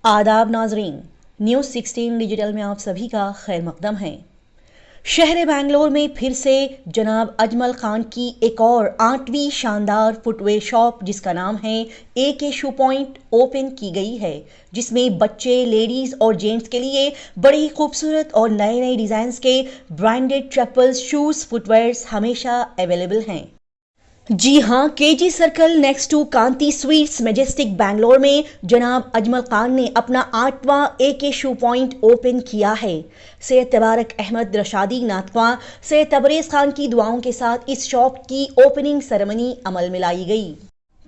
आदाब नाजरीन, news 16 digital में आप सभी का खैर मकदम है। शहर बेंगलोर में फिर से जनाब अजमल खान की एक और 8वीं शानदार फुटवेयर शॉप जिसका नाम है AK शू पॉइंट ओपन की गई है, जिसमें बच्चे, लेडीज और जेंट्स के लिए बड़े ही खूबसूरत और नए नए डिज़ाइंस के ब्रांडेड चप्पल्स, शूज़, फुटवेयर्स हमेशा अवेलेबल हैं। जी हाँ, KG circle next to Kanti sweets majestic Bangalore में जनाब अजमल खान ने अपना 8वां AK शू पॉइंट ओपन किया है। सैयद तबारक अहमद रशादी नातवा सैयद तबरेज़ खान की दुआओं के साथ इस शॉप की ओपनिंग सेरेमनी अमल में लाई गई।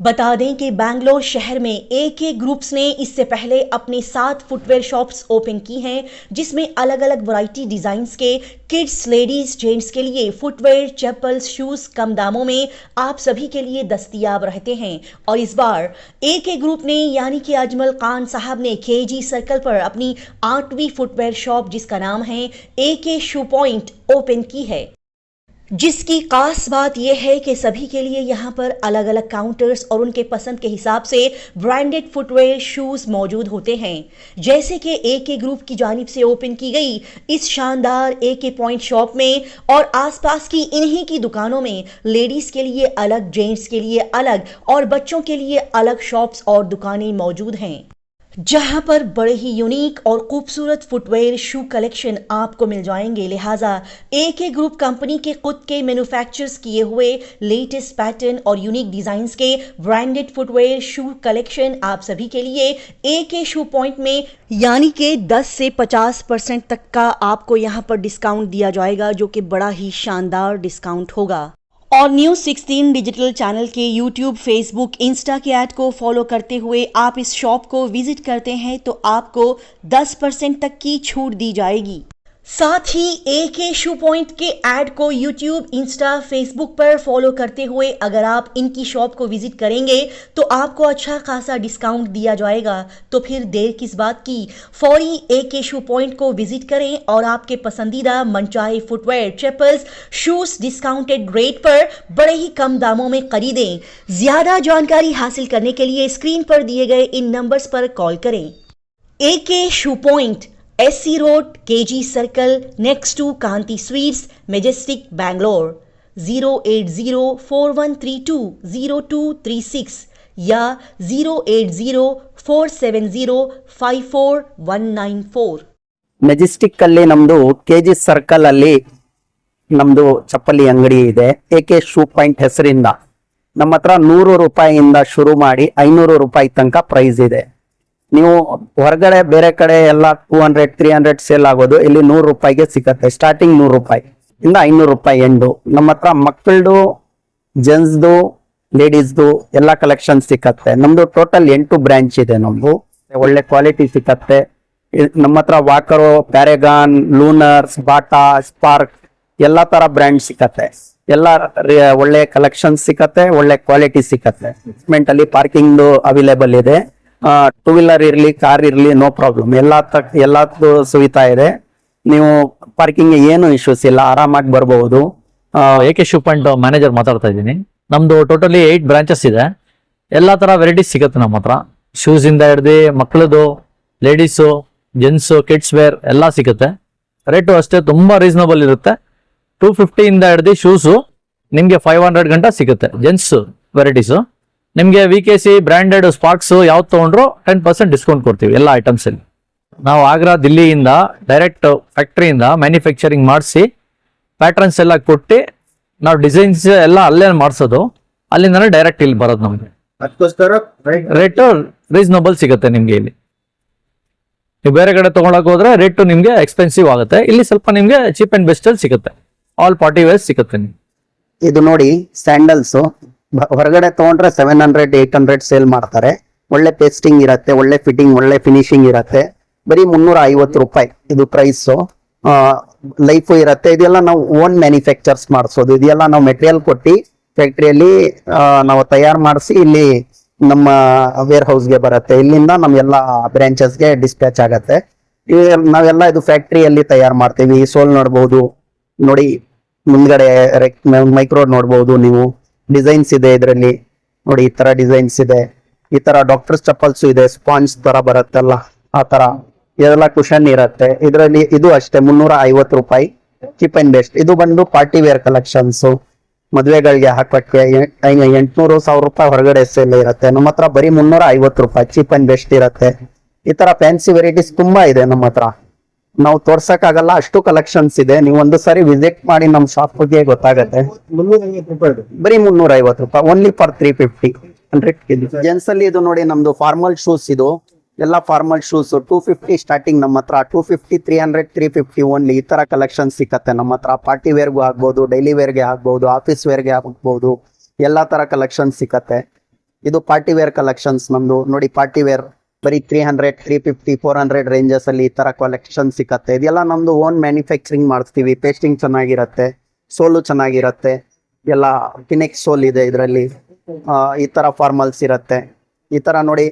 बता दें कि बैंगलोर शहर में AK ग्रुप्स ने इससे पहले अपने 7 फुटवेयर शॉप्स ओपन की हैं, जिसमें अलग अलग वैरायटी डिज़ाइंस के किड्स, लेडीज, जेंट्स के लिए फुटवेयर, चप्पल्स, शूज़ कम दामों में आप सभी के लिए दस्तयाब रहते हैं। और इस बार AK ग्रुप ने यानी कि अजमल खान साहब ने KG सर्कल पर अपनी 8वीं फुटवेयर शॉप जिसका नाम है AK शू पॉइंट ओपन की है, जिसकी खास बात यह है कि सभी के लिए यहाँ पर अलग अलग काउंटर्स और उनके पसंद के हिसाब से ब्रांडेड फुटवेयर, शूज़ मौजूद होते हैं। जैसे कि AK ग्रुप की जानिब से ओपन की गई इस शानदार AK पॉइंट शॉप में और आसपास की इन्हीं की दुकानों में लेडीज़ के लिए अलग, जेंट्स के लिए अलग और बच्चों के लिए अलग शॉप्स और दुकानें मौजूद हैं, जहां पर बड़े ही यूनिक और खूबसूरत फुटवेयर, शू कलेक्शन आपको मिल जाएंगे। लिहाजा AK ग्रुप कंपनी के खुद के मैन्युफैक्चर्स किए हुए लेटेस्ट पैटर्न और यूनिक डिजाइन्स के ब्रांडेड फुटवेयर, शू कलेक्शन आप सभी के लिए AK शू पॉइंट में यानी कि 10 से 50% तक का आपको यहां पर डिस्काउंट दिया जाएगा, जो कि बड़ा ही शानदार डिस्काउंट होगा। और न्यूज़ 16 डिजिटल चैनल के यूट्यूब, फेसबुक, इंस्टा के ऐड को फॉलो करते हुए आप इस शॉप को विजिट करते हैं तो आपको 10% तक की छूट दी जाएगी। साथ ही AK शू पॉइंट के ऐड को यूट्यूब, इंस्टा, फेसबुक पर फॉलो करते हुए अगर आप इनकी शॉप को विजिट करेंगे तो आपको अच्छा खासा डिस्काउंट दिया जाएगा। तो फिर देर किस बात की, फौरी AK शू पॉइंट को विजिट करें और आपके पसंदीदा मनचाहे footwear, chappals, shoes discounted rate पर बड़े ही कम दामों में खरीदें। ज्यादा जानकारी हासिल करने के लिए स्क्रीन पर दिए गए इन नंबर्स पर कॉल करें। AK shoe point, SC road, KG circle next to Kanti sweets majestic Bangalore, 08041320236 या 08047054194। ಮೆಜೆಸ್ಟಿಕ್ ಅಲ್ಲಿ ನಮ್ದು KG ಸರ್ಕಲ್ ಅಲ್ಲಿ ನಮ್ದು ಚಪ್ಪಲಿ ಅಂಗಡಿ ಇದೆ. AK ಶೂ ಪಾಯಿಂಟ್ ಹೆಸರಿಂದ ನಮ್ಮ ಹತ್ರ 100 ರೂಪಾಯಿಯಿಂದ ಶುರು ಮಾಡಿ 500 ರೂಪಾಯಿ ತನಕ ಪ್ರೈಸ್ ಇದೆ. ನೀವು ಹೊರಗಡೆ ಬೇರೆ ಕಡೆ ಎಲ್ಲ 200 300 ಸೇಲ್ ಆಗೋದು, ಇಲ್ಲಿ 100 ರೂಪಾಯಿಗೆ ಸಿಗತ್ತೆ. ಸ್ಟಾರ್ಟಿಂಗ್ 100 ರೂಪಾಯಿ ಇಂದ 500 ರೂಪಾಯಿ ಎಂಡು. ನಮ್ಮ ಹತ್ರ ಮಕ್ಕಳದು, ಜೆಂಟ್ಸ್ದು, ಲೇಡೀಸ್ದು ಎಲ್ಲ ಕಲೆಕ್ಷನ್ ಸಿಕ್ಕತ್ತೆ. ನಮ್ದು ಟೋಟಲ್ 8 ಬ್ರಾಂಚ್ ಇದೆ. ನಮ್ದು ಒಳ್ಳೆ ಕ್ವಾಲಿಟಿ ಸಿಕ್ಕತ್ತೆ. ನಮ್ಮ ಹತ್ರ ವಾಕರು, ಪ್ಯಾರೆಗಾನ್, ಲೂನರ್ಸ್, ಬಾಟಾ, ಸ್ಪಾರ್ಕ್ ಎಲ್ಲಾ ತರ ಬ್ರ್ಯಾಂಡ್ ಸಿಕ್ಕತ್ತೆ. ಎಲ್ಲ ಒಳ್ಳೆ ಕಲೆಕ್ಷನ್ ಸಿಕ್ಕತ್ತೆ, ಒಳ್ಳೆ ಕ್ವಾಲಿಟಿ ಸಿಕ್ಕತ್ತೆ. ಮೆಂಟ್ ಅಲ್ಲಿ ಪಾರ್ಕಿಂಗ್ ಅವೈಲೇಬಲ್ ಇದೆ. 2 ವೀಲರ್ ಇರ್ಲಿ, ಕಾರ್ ಇರ್ಲಿ, ನೋ ಪ್ರಾಬ್ಲಮ್. ಎಲ್ಲದೂ ಸುವಿಧಾ ಇದೆ. ನೀವು ಪಾರ್ಕಿಂಗ್ ಏನು ಇಶ್ಯೂಸ್ ಇಲ್ಲ, ಆರಾಮಾಗಿ ಬರಬಹುದು. AK ಶೂ ಪಾಯಿಂಟ್ ಮ್ಯಾನೇಜರ್ ಮಾತಾಡ್ತಾ ಇದ್ದೀನಿ. ನಮ್ದು ಟೋಟಲಿ 8 ಬ್ರಾಂಚಸ್ ಇದೆ. ಎಲ್ಲಾ ತರ ವೆರೈಟೀಸ್ ಸಿಗುತ್ತೆ ನಮ್ಮ ಹತ್ರ. ಶೂಸ್ ಇಂದ ಹಿಡ್ದು ಮಕ್ಕಳದು, ಲೇಡೀಸು, ಜೆಂಟ್ಸ್, ಕಿಡ್ಸ್ ವೇರ್ ಎಲ್ಲ ಸಿಗುತ್ತೆ. ರೇಟು ಅಷ್ಟೇ ತುಂಬಾ ರೀಸನಬಲ್ ಇರುತ್ತೆ. 250 ಇಂದ ಹಿಡ್ದು ಶೂಸು ನಿಮ್ಗೆ 500 ಗಂಟ ಸಿಗುತ್ತೆ. ಜೆಂಟ್ಸ್ ವೆರೈಟೀಸು ನಿಮ್ಗೆ VKC ಬ್ರಾಂಡೆಡ್ ಸ್ಪಾರ್ಕ್ಸ್ ಯಾವ್ದು ತಗೊಂಡ್ರು 10% ಡಿಸ್ಕೌಂಟ್ ಕೊಡ್ತೀವಿ ಎಲ್ಲ ಐಟಮ್ಸ್ ಅಲ್ಲಿ. ನಾವು ಆಗ್ರಾ, ದಿಲ್ಲಿಯಿಂದ ಡೈರೆಕ್ಟ್ ಫ್ಯಾಕ್ಟರಿಯಿಂದ ಮ್ಯಾನುಫ್ಯಾಕ್ಚರಿಂಗ್ ಮಾಡಿಸಿ ಪ್ಯಾಟರ್ನ್ಸ್ ಎಲ್ಲ ಕೊಟ್ಟು ನಾವು ಡಿಸೈನ್ಸ್ ಎಲ್ಲ ಅಲ್ಲೇ ಮಾಡಿಸೋದು, ಅಲ್ಲಿಂದ ಡೈರೆಕ್ಟ್ ಇಲ್ಲಿ ಬರೋದು. ನಮ್ಗೆ ರೇಟ್ ರೀಸನಬಲ್ ಸಿಗುತ್ತೆ ನಿಮ್ಗೆ. ಇಲ್ಲಿ ನೀವು ಬೇರೆ ಕಡೆ ತಗೊಳಕ್ ಹೋದ್ರೆ ರೇಟ್ ನಿಮ್ಗೆ ಎಕ್ಸ್ಪೆನ್ಸಿವ್ ಆಗುತ್ತೆ. ಇಲ್ಲಿ ಸ್ವಲ್ಪ ನಿಮ್ಗೆ ಚೀಪ್ ಅಂಡ್ ಬೆಸ್ಟ್ ಅಲ್ಲಿ ಸಿಗುತ್ತೆ. ಆಲ್ ಪಾರ್ಟಿ ವೇರ್ ಸಿಗುತ್ತೆ ನಿಮ್ಗೆ. ಇದು ನೋಡಿ ಸ್ಯಾಂಡಲ್ಸ್, ಹೊರಗಡೆ ತಗೊಂಡ್ರೆ 700 800 ಸೇಲ್ ಮಾಡ್ತಾರೆ. ಒಳ್ಳೆ ಪೇಸ್ಟಿಂಗ್ ಇರತ್ತೆ, ಒಳ್ಳೆ ಫಿಟ್ಟಿಂಗ್, ಒಳ್ಳೆ ಫಿನಿಶಿಂಗ್ ಇರತ್ತೆ. ಬರೀ 350 ರೂಪಾಯಿ ಇದು ಪ್ರೈಸ್. ಲೈಫ್ ಇರತ್ತೆ. ಇದೆಲ್ಲ ನಾವು ಓನ್ ಮ್ಯಾನುಫ್ಯಾಕ್ಚರ್ಸ್ ಮಾಡಿಸೋದು. ಇದೆಲ್ಲ ನಾವು ಮೆಟೀರಿಯಲ್ ಕೊಟ್ಟು ಫ್ಯಾಕ್ಟ್ರಿಯಲ್ಲಿ ನಾವು ತಯಾರು ಮಾಡಿಸಿ ಇಲ್ಲಿ ನಮ್ಮ ವೇರ್ ಹೌಸ್ಗೆ ಬರುತ್ತೆ. ಇಲ್ಲಿಂದ ನಮ್ಮೆಲ್ಲ ಬ್ರಾಂಚಸ್ಗೆ ಡಿಸ್ಪ್ಯಾಚ್ ಆಗತ್ತೆ. ನಾವೆಲ್ಲ ಇದು ಫ್ಯಾಕ್ಟ್ರಿಯಲ್ಲಿ ತಯಾರು ಮಾಡ್ತೀವಿ. ಸೋಲ್ ನೋಡ್ಬಹುದು ನೋಡಿ, ಮುಂದ್ಗಡೆ ಮೈಕ್ರೋ ನೋಡ್ಬಹುದು ನೀವು. ಡಿಸೈನ್ಸ್ ಇದೆ ಇದರಲ್ಲಿ ನೋಡಿ, ಈ ತರ ಡಿಸೈನ್ಸ್ ಇದೆ. ಈ ತರ ಡಾಕ್ಟರ್ಸ್ ಚಪ್ಪಲ್ಸ್ ಇದೆ, ಸ್ಪಾಂಜ್ ತರ ಬರುತ್ತಲ್ಲ ಆ ತರ ಇದೆಲ್ಲ ಕುಶನ್ ಇರುತ್ತೆ. ಇದರಲ್ಲಿ ಇದು ಅಷ್ಟೇ 350 ರೂಪಾಯಿ, ಚೀಪ್ ಅಂಡ್ ಬೆಸ್ಟ್. ಇದು ಬಂದು ಪಾರ್ಟಿ ವೇರ್ ಕಲೆಕ್ಷನ್ಸ್, ಮದ್ವೆಗಳಿಗೆ ಹಾಕಕ್ಕೆ 800-1000 ರೂಪಾಯಿ ಹೊರಗಡೆ ಸೇಲ್ ಇರುತ್ತೆ. ನಮ್ಮ ಹತ್ರ ಬರೀ 350 ರೂಪಾಯಿ ಚೀಪ್ ಅಂಡ್ ಬೆಸ್ಟ್ ಇರುತ್ತೆ. ಈ ತರ ಫ್ಯಾನ್ಸಿ ವೆರೈಟೀಸ್ ತುಂಬಾ ಇದೆ ನಮ್ಮ ಹತ್ರ, ನಾವು ತೋರ್ಸಕ್ಕಾಗಲ್ಲ, ಅಷ್ಟು ಕಲೆಕ್ಷನ್ಸ್ ಇದೆ. ನೀವು ಒಂದು ಸಾರಿ ವಿಸಿಟ್ ಮಾಡಿ ನಮ್ಮ ಶಾಪ್ಗೆ ಗೊತ್ತಾಗತ್ತೆ. ಬರೀ 350 ರೂಪಾಯಿ, ಓನ್ಲಿ ಫಾರ್ 350 100 ಜೆಂಟ್ಸ್ ಅಲ್ಲಿ. ಇದು ನೋಡಿ ನಮ್ದು ಫಾರ್ಮಲ್ ಶೂಸ್, ಇದು ಎಲ್ಲ ಫಾರ್ಮಲ್ ಶೂಸ್ 250 ಸ್ಟಾರ್ಟಿಂಗ್ ನಮ್ಮ ಹತ್ರ. 250, 300, 350 ಓನ್ಲಿ. ಈ ತರ ಕಲೆಕ್ಷನ್ ಸಿಕ್ಕತ್ತೆ ನಮ್ಮ ಹತ್ರ. ಪಾರ್ಟಿ ವೇರ್ಗೂ ಆಗ್ಬೋದು, ಡೈಲಿ ವೇರ್ಗೆ ಆಗ್ಬೋದು, ಆಫೀಸ್ ವೇರ್ಗೆ ಆಗ್ಬೋದು, ಎಲ್ಲಾ ತರ ಕಲೆಕ್ಷನ್ ಸಿಕ್ಕತ್ತೆ. ಇದು ಪಾರ್ಟಿ ವೇರ್ ಕಲೆಕ್ಷನ್ಸ್ ನಮ್ದು ನೋಡಿ. ಪಾರ್ಟಿ ವೇರ್ ಬರೀ 300, 350, 400 ರೇಂಜಸ್ ಅಲ್ಲಿ ಈ ತರ ಕಲೆಕ್ಷನ್ ಸಿಕ್ಕತ್ತೆ. ಇದೆಲ್ಲ ನಮ್ದು ಓನ್ ಮ್ಯಾನುಫ್ಯಾಕ್ಚರಿಂಗ್ ಮಾಡಿಸ್ತೀವಿ. ಪೇಸ್ಟಿಂಗ್ ಚೆನ್ನಾಗಿರತ್ತೆ, ಸೋಲು ಚೆನ್ನಾಗಿರತ್ತೆ, ಎಲ್ಲ ಕಿನೆಕ್ಸ್ ಸೋಲ್ ಇದೆ ಇದರಲ್ಲಿ. ಈ ತರ ಫಾರ್ಮಲ್ಸ್ ಇರತ್ತೆ. ಈ ತರ ನೋಡಿ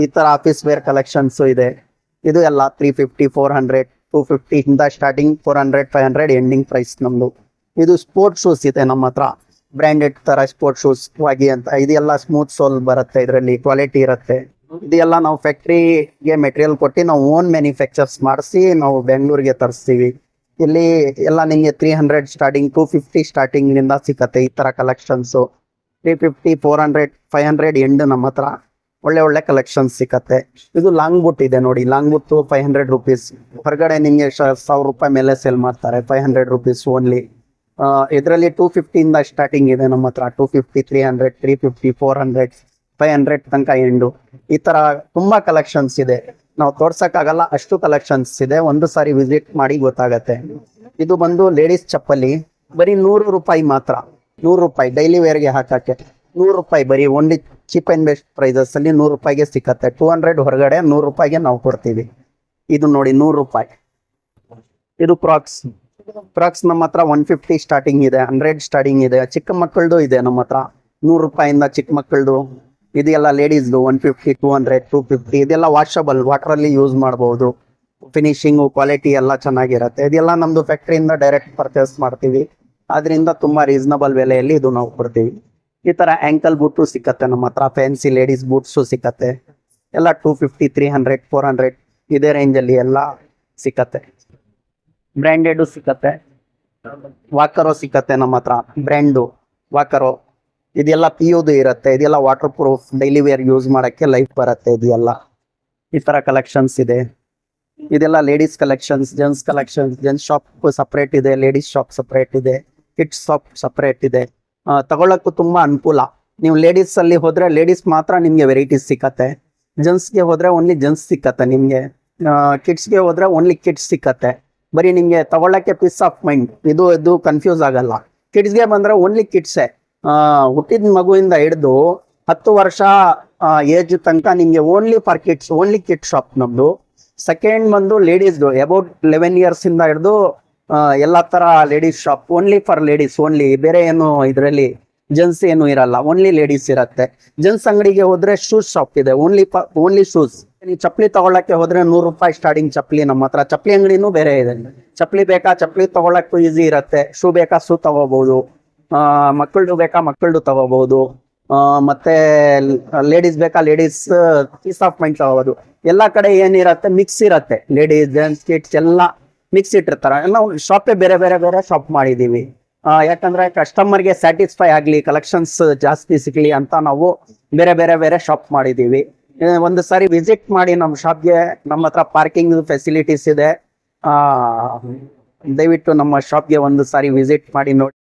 ಈ ತರ ಆಫೀಸ್ ವೇರ್ ಕಲೆಕ್ಷನ್ಸ್ ಇದೆ. ಇದು ಎಲ್ಲ 350, 400, 250 ಇಂದ ಸ್ಟಾರ್ಟಿಂಗ್, 400, 500 ಎಂಡಿಂಗ್ ಪ್ರೈಸ್ ನಮ್ದು. ಇದು ಸ್ಪೋರ್ಟ್ ಶೂಸ್ ಇದೆ ನಮ್ಮ ಹತ್ರ, ಬ್ರ್ಯಾಂಡೆಡ್ ತರ ಸ್ಪೋರ್ಟ್ ಶೂಸ್ ವಾಗಿ ಅಂತ. ಇದೆಲ್ಲ ಸ್ಮೂತ್ ಸೋಲ್ ಬರುತ್ತೆ, ಇದರಲ್ಲಿ ಕ್ವಾಲಿಟಿ ಇರುತ್ತೆ. ಇದೆಲ್ಲ ನಾವು ಫ್ಯಾಕ್ಟ್ರಿಗೆ ಮೆಟೀರಿಯಲ್ ಕೊಟ್ಟು ನಾವು ಓನ್ ಮ್ಯಾನುಫ್ಯಾಕ್ಚರ್ಸ್ ಮಾಡಿಸಿ ನಾವು ಬೆಂಗಳೂರಿಗೆ ತರಿಸ್ತೀವಿ. ಇಲ್ಲಿ ಎಲ್ಲ ನಿಮಗೆ 300 ಸ್ಟಾರ್ಟಿಂಗ್, 250 ಸ್ಟಾರ್ಟಿಂಗ್ ನಿಂದ ಸಿಕ್ಕತ್ತೆ. ಈ ತರ ಕಲೆಕ್ಷನ್ಸ್ 350, 400, 500 ಎಂಡ್ ನಮ್ಮ ಹತ್ರ ಒಳ್ಳೆ ಕಲೆಕ್ಷನ್ಸ್ ಸಿಕ್ಕತ್ತೆ. ಇದು ಲಾಂಗ್ ಬುಟ್ ಇದೆ ನೋಡಿ, ಲಾಂಗ್ ಬುಟ್ 500 ರೂಪೀಸ್. ಹೊರಗಡೆ ನಿಮಗೆ 1000 ರೂಪಾಯಿ ಮೇಲೆ ಸೇಲ್ ಮಾಡ್ತಾರೆ, 500 ರೂಪೀಸ್ ಓನ್ಲಿ. ಇದರಲ್ಲಿ 250 ಇಂದ ಸ್ಟಾರ್ಟಿಂಗ್ ಇದೆ ನಮ್ಮ ಹತ್ರ. 250, 300, 350, 400, 500 ತನಕ ಎಂಡು. ಈ ತರ ತುಂಬಾ ಕಲೆಕ್ಷನ್ಸ್ ಇದೆ, ನಾವು ತೋರ್ಸಕ್ಕಾಗಲ್ಲ, ಅಷ್ಟು ಕಲೆಕ್ಷನ್ಸ್ ಇದೆ. ಒಂದು ಸಾರಿ ವಿಸಿಟ್ ಮಾಡಿ ಗೊತ್ತಾಗತ್ತೆ. ಇದು ಬಂದು ಲೇಡೀಸ್ ಚಪ್ಪಲಿ, ಬರೀ 100 ರೂಪಾಯಿ ಮಾತ್ರ. 100 ರೂಪಾಯಿ ಡೈಲಿ ವೇರ್ಗೆ ಹಾಕಕ್ಕೆ 100 ರೂಪಾಯಿ ಬರೀ. Only cheap and best prices ಅಲ್ಲಿ 100 ರೂಪಾಯಿಗೆ ಸಿಕ್ಕತ್ತೆ. 200 ಹೊರಗಡೆ, 100 ರೂಪಾಯಿಗೆ ನಾವು ಕೊಡ್ತೀವಿ. ಇದು ನೋಡಿ 100 ರೂಪಾಯಿ. ಇದು ಫ್ರಾಕ್ಸ್ ನಮ್ಮ ಹತ್ರ 150 ಸ್ಟಾರ್ಟಿಂಗ್ ಇದೆ, 100 ಸ್ಟಾರ್ಟಿಂಗ್ ಇದೆ. ಚಿಕ್ಕ ಮಕ್ಕಳದು ಇದೆ ನಮ್ಮ ಹತ್ರ 100 ರೂಪಾಯಿಂದ ಚಿಕ್ಕ ಮಕ್ಕಳದು. ಇದೆಲ್ಲ ಲೇಡೀಸ್ದು 150, 200, 250. ಇದೆಲ್ಲ ವಾಷಬಲ್, ವಾಟರ್ ಅಲ್ಲಿ ಯೂಸ್ ಮಾಡಬಹುದು. ಫಿನಿಶಿಂಗು ಕ್ವಾಲಿಟಿ ಎಲ್ಲ ಚೆನ್ನಾಗಿರುತ್ತೆ. ಇದೆಲ್ಲ ನಮ್ದು ಫ್ಯಾಕ್ಟ್ರಿಯಿಂದ ಡೈರೆಕ್ಟ್ ಪರ್ಚೇಸ್ ಮಾಡ್ತೀವಿ, ಆದ್ರಿಂದ ತುಂಬಾ ರೀಸನಬಲ್ ಬೆಲೆಯಲ್ಲಿ ಇದು ನಾವು ಕೊಡ್ತೀವಿ. ಈ ತರ ಆಂಕಲ್ ಬೂಟು ಸಿಕ್ಕತ್ತೆ ನಮ್ಮ ಹತ್ರ, ಫ್ಯಾನ್ಸಿ ಲೇಡೀಸ್ ಬೂಟ್ಸು ಸಿಕ್ಕತ್ತೆ. ಎಲ್ಲ 250, 300, 400 ಇದೇ ರೇಂಜ್ ಅಲ್ಲಿ ಎಲ್ಲ ಸಿಕ್ಕತ್ತೆ. ಬ್ರ್ಯಾಂಡೆಡ್ ಸಿಕ್ಕತ್ತೆ, ವಾಕರೋ ಸಿಕ್ಕತ್ತೆ ನಮ್ಮ ಹತ್ರ, ಬ್ರ್ಯಾಂಡು ವಾಕರೋ. ಇದೆಲ್ಲ ಪಿಯುದು ಇರುತ್ತೆ, ಇದೆಲ್ಲ waterproof, daily wear use ಮಾಡಕ್ಕೆ ಲೈಫ್ ಬರುತ್ತೆ. ಇದೆಲ್ಲ ಈ ತರ ಕಲೆಕ್ಷನ್ಸ್ ಇದೆ. ಇದೆಲ್ಲ ladies collections, gents collections. Gents shop separate ಇದೆ, ಲೇಡೀಸ್ ಶಾಪ್ ಸಪ್ರೇಟ್ ಇದೆ, ಕಿಡ್ಸ್ ಶಾಪ್ ಸಪ್ರೇಟ್ ಇದೆ. ತಗೊಳಕ್ಕೂ ತುಂಬಾ ಅನುಕೂಲ. ನೀವು ಲೇಡೀಸ್ ಅಲ್ಲಿ ಹೋದ್ರೆ ಲೇಡೀಸ್ ಮಾತ್ರ ನಿಮ್ಗೆ ವೆರೈಟೀಸ್ ಸಿಕ್ಕತ್ತೆ. ಜೆಂಟ್ಸ್ಗೆ ಹೋದ್ರೆ ಓನ್ಲಿ ಜೆಂಟ್ಸ್ ಸಿಕ್ಕತ್ತೆ ನಿಮ್ಗೆ. ಕಿಡ್ಸ್ಗೆ ಹೋದ್ರೆ ಓನ್ಲಿ ಕಿಡ್ಸ್ ಸಿಕ್ಕತ್ತೆ. ಬರೀ ನಿಮ್ಗೆ ತಗೊಳಕ್ಕೆ ಪೀಸ್ ಆಫ್ ಮೈಂಡ್, ಇದು ಕನ್ಫ್ಯೂಸ್ ಆಗಲ್ಲ. ಕಿಡ್ಸ್ಗೆ ಬಂದ್ರೆ ಓನ್ಲಿ ಕಿಡ್ಸೇ. ಹುಟ್ಟಿದ ಮಗುವಿಂದ ಹಿಡಿದು 10 ವರ್ಷ ಏಜ್ ತನಕ ನಿಮ್ಗೆ only for kids, only kid shop ನಮ್ದು. ಸೆಕೆಂಡ್ ಬಂದು ಲೇಡೀಸ್ದು ಅಬೌಟ್ 11 ಇಯರ್ಸ್ ಇಂದ ಹಿಡಿದು ಎಲ್ಲಾ ತರ ladies shop, only for ladies only. ಬೇರೆ ಏನು ಇದರಲ್ಲಿ ಜೆಂಟ್ಸ್ ಏನು ಇರಲ್ಲ, ಓನ್ಲಿ ಲೇಡೀಸ್ ಇರತ್ತೆ. ಜೆಂಟ್ಸ್ ಅಂಗಡಿಗೆ ಹೋದ್ರೆ ಶೂಸ್ ಶಾಪ್ ಇದೆ, ಓನ್ಲಿ ಶೂಸ್. ನೀವು ಚಪ್ಪಲಿ ತಗೊಳಕ್ಕೆ ಹೋದ್ರೆ 100 ರೂಪಾಯಿ ಸ್ಟಾರ್ಟಿಂಗ್ ಚಪ್ಪಲಿ ನಮ್ಮ ಹತ್ರ. ಚಪ್ಪಲಿ ಅಂಗಡಿನೂ ಬೇರೆ ಇದೆ. ಚಪ್ಪಲಿ ಬೇಕಾ, ಚಪ್ಪಲಿ ತಗೊಳಕ್ಕೂ ಈಸಿ ಇರತ್ತೆ. ಶೂ ಬೇಕಾ, ಶೂ ತಗೋಬಹುದು. ಮಕ್ಕಳದು ಬೇಕಾ, ಮಕ್ಕಳದು ತಗೋಬಹುದು. ಮತ್ತೆ ಲೇಡೀಸ್ ಬೇಕಾ, ಲೇಡೀಸ್ ಪೀಸ್ ಆಫ್ ಮೈಂಡ್ ತಗೋಬಹುದು. ಎಲ್ಲಾ ಕಡೆ ಏನಿರತ್ತೆ ಮಿಕ್ಸ್ ಇರತ್ತೆ, ಲೇಡೀಸ್ ಜೆಂಟ್ಸ್ ಕಿಡ್ಸ್ ಎಲ್ಲ ಮಿಕ್ಸ್ ಇಟ್ಟಿರ್ತಾರ. ನಾವು ಶಾಪೇ ಬೇರೆ ಶಾಪ್ ಮಾಡಿದೀವಿ. ಯಾಕಂದ್ರೆ ಕಸ್ಟಮರ್ಗೆ ಸ್ಯಾಟಿಸ್ಫೈ ಆಗ್ಲಿ, ಕಲೆಕ್ಷನ್ಸ್ ಜಾಸ್ತಿ ಸಿಗ್ಲಿ ಅಂತ ನಾವು ಬೇರೆ ಶಾಪ್ ಮಾಡಿದೀವಿ. ಒಂದು ಸಾರಿ ವಿಸಿಟ್ ಮಾಡಿ ನಮ್ಮ ಶಾಪ್ಗೆ. ನಮ್ಮ ಹತ್ರ ಪಾರ್ಕಿಂಗ್ ಫೆಸಿಲಿಟೀಸ್ ಇದೆ. ದಯವಿಟ್ಟು ನಮ್ಮ ಶಾಪ್ಗೆ ಒಂದು ಸಾರಿ ವಿಸಿಟ್ ಮಾಡಿ ನೋಡಿ.